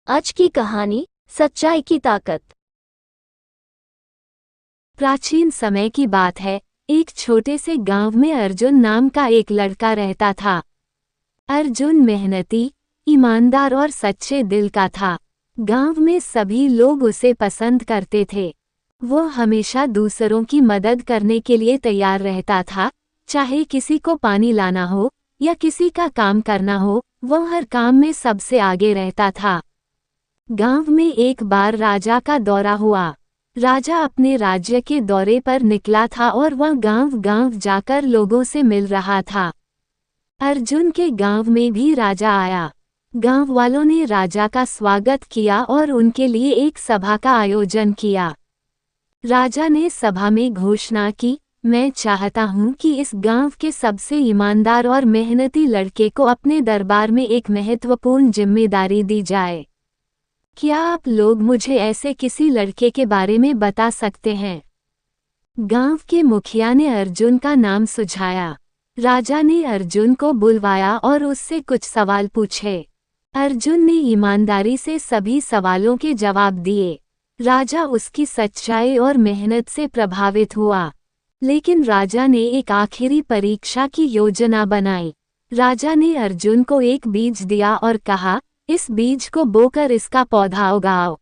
आज की कहानी सच्चाई की ताकत। प्राचीन समय की बात है। एक छोटे से गांव में अर्जुन नाम का एक लड़का रहता था। अर्जुन मेहनती, ईमानदार और सच्चे दिल का था। गांव में सभी लोग उसे पसंद करते थे। वो हमेशा दूसरों की मदद करने के लिए तैयार रहता था, चाहे किसी को पानी लाना हो या किसी का काम करना हो, वो हर काम में सबसे आगे रहता था। गांव में एक बार राजा का दौरा हुआ। राजा अपने राज्य के दौरे पर निकला था और वह गांव-गांव जाकर लोगों से मिल रहा था। अर्जुन के गांव में भी राजा आया। गांव वालों ने राजा का स्वागत किया और उनके लिए एक सभा का आयोजन किया। राजा ने सभा में घोषणा की, मैं चाहता हूं कि इस गांव के सबसे ईमानदार और मेहनती लड़के को अपने दरबार में एक महत्वपूर्ण जिम्मेदारी दी जाए। क्या आप लोग मुझे ऐसे किसी लड़के के बारे में बता सकते हैं? गांव के मुखिया ने अर्जुन का नाम सुझाया। राजा ने अर्जुन को बुलवाया और उससे कुछ सवाल पूछे। अर्जुन ने ईमानदारी से सभी सवालों के जवाब दिए। राजा उसकी सच्चाई और मेहनत से प्रभावित हुआ। लेकिन राजा ने एक आखिरी परीक्षा की योजना बनाई। राजा ने अर्जुन को एक बीज दिया और कहा, इस बीज को बोकर इसका पौधा उगाओ।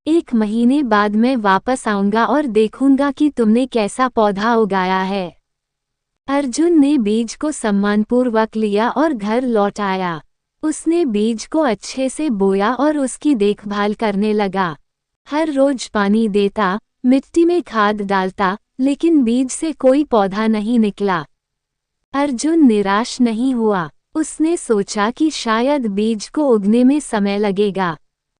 1 महीने बाद मैं वापस आऊंगा और देखूंगा कि तुमने कैसा पौधा उगाया है। अर्जुन ने बीज को सम्मानपूर्वक लिया और घर लौट आया। उसने बीज को अच्छे से बोया और उसकी देखभाल करने लगा। हर रोज पानी देता, मिट्टी में खाद डालता, लेकिन बीज से कोई पौधा नहीं निकला। अर्जुन निराश नहीं हुआ। उसने सोचा कि शायद बीज को उगने में समय लगेगा।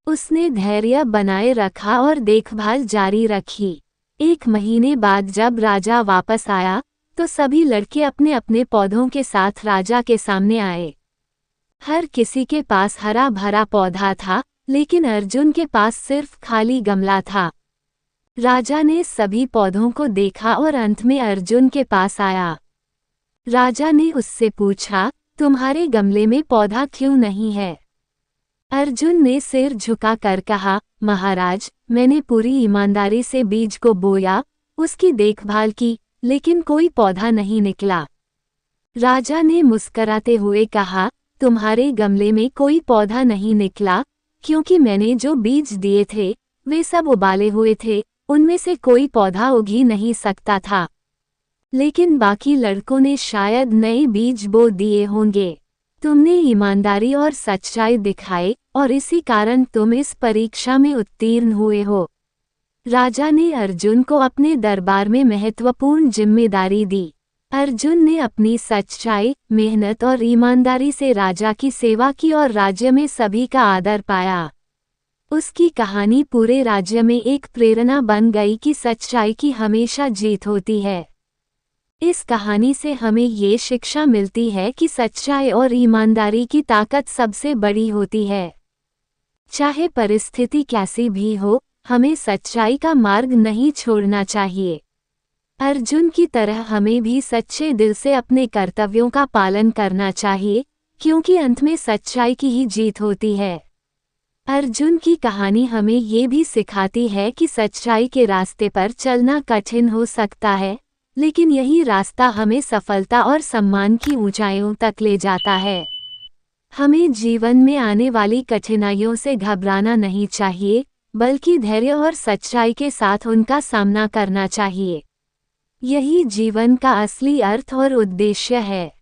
उसने धैर्य बनाए रखा और देखभाल जारी रखी। 1 महीने बाद जब राजा वापस आया, तो सभी लड़के अपने अपने पौधों के साथ राजा के सामने आए। हर किसी के पास हरा भरा पौधा था, लेकिन अर्जुन के पास सिर्फ खाली गमला था। राजा ने सभी पौधों को देखा और अंत में अर्जुन के पास आया। राजा ने उससे पूछा, तुम्हारे गमले में पौधा क्यों नहीं है? अर्जुन ने सिर झुकाकर कहा, महाराज, मैंने पूरी ईमानदारी से बीज को बोया, उसकी देखभाल की, लेकिन कोई पौधा नहीं निकला। राजा ने मुस्कराते हुए कहा, तुम्हारे गमले में कोई पौधा नहीं निकला, क्योंकि मैंने जो बीज दिए थे, वे सब उबाले हुए थे, उनमें से कोई पौधा उग ही नहीं सकता था। लेकिन बाकी लड़कों ने शायद नए बीज बो दिए होंगे। तुमने ईमानदारी और सच्चाई दिखाई और इसी कारण तुम इस परीक्षा में उत्तीर्ण हुए हो। राजा ने अर्जुन को अपने दरबार में महत्वपूर्ण जिम्मेदारी दी। अर्जुन ने अपनी सच्चाई, मेहनत और ईमानदारी से राजा की सेवा की और राज्य में सभी का आदर पाया। उसकी कहानी पूरे राज्य में एक प्रेरणा बन गई कि सच्चाई की हमेशा जीत होती है। इस कहानी से हमें ये शिक्षा मिलती है कि सच्चाई और ईमानदारी की ताकत सबसे बड़ी होती है। चाहे परिस्थिति कैसी भी हो, हमें सच्चाई का मार्ग नहीं छोड़ना चाहिए। अर्जुन की तरह हमें भी सच्चे दिल से अपने कर्तव्यों का पालन करना चाहिए, क्योंकि अंत में सच्चाई की ही जीत होती है। अर्जुन की कहानी हमें ये भी सिखाती है कि सच्चाई के रास्ते पर चलना कठिन हो सकता है, लेकिन यही रास्ता हमें सफलता और सम्मान की ऊंचाइयों तक ले जाता है। हमें जीवन में आने वाली कठिनाइयों से घबराना नहीं चाहिए, बल्कि धैर्य और सच्चाई के साथ उनका सामना करना चाहिए। यही जीवन का असली अर्थ और उद्देश्य है।